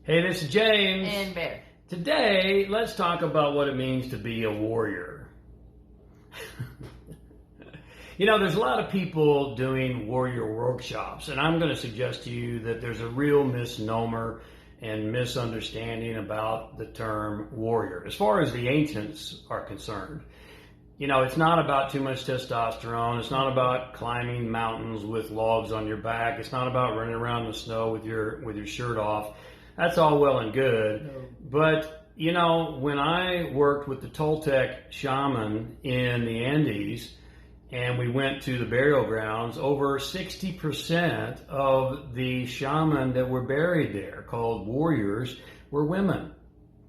Hey, this is James. And Bear. Today, let's talk about what it means to be a warrior. You know, there's a lot of people doing warrior workshops, and I'm going to suggest to you that there's a real misnomer and misunderstanding about the term warrior, as far as the ancients are concerned. You know, it's not about too much testosterone. It's not about climbing mountains with logs on your back. It's not about running around in the snow with your shirt off. That's all well and good. But, you know, when I worked with the Toltec shaman in the Andes and we went to the burial grounds, over 60% of the shaman that were buried there, called warriors, were women.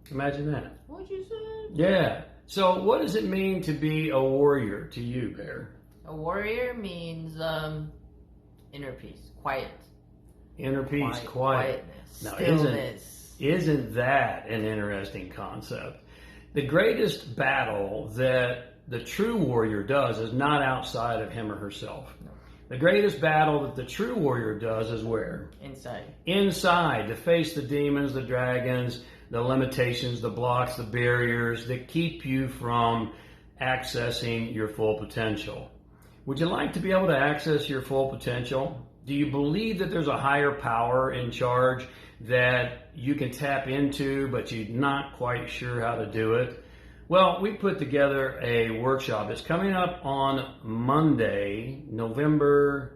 Imagine that. What'd you say? Yeah. So what does it mean to be a warrior to you, Bear? A warrior means inner peace, quiet. Inner peace, quiet. Quietness, Now, stillness. isn't that an interesting concept? The greatest battle that the true warrior does is not outside of him or herself. No. The greatest battle that the true warrior does is where? Inside. Inside, to face the demons, the dragons, the limitations, the blocks, the barriers that keep you from accessing your full potential. Would you like to be able to access your full potential? Do you believe that there's a higher power in charge that you can tap into, but you're not quite sure how to do it? Well, we put together a workshop. It's coming up on Monday, October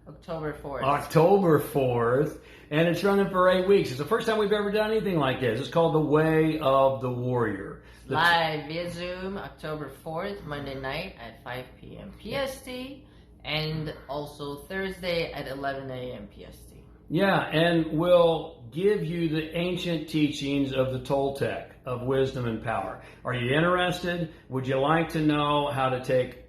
4th. October 4th, and it's running for 8 weeks. It's the first time we've ever done anything like this. It's called The Way of the Warrior. Live via Zoom, October 4th, Monday night at 5 p.m. PST, and also Thursday at 11 a.m. PST. Yeah, and we'll give you the ancient teachings of the Toltec, of wisdom and power. Are you interested? Would you like to know how to take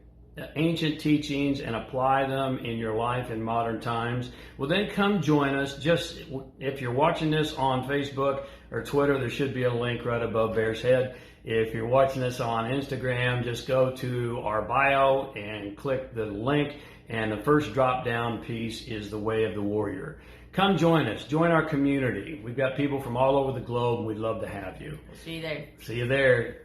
ancient teachings and apply them in your life in modern times? Well, then come join us. Just if you're watching this on Facebook or Twitter, there should be a link right above Bear's head. If you're watching this on Instagram, just go to our bio and click the link, and the first drop down piece is The Way of the Warrior. Come join us. Join our community. We've got people from all over the globe, and we'd love to have you. We'll see you there. See you there.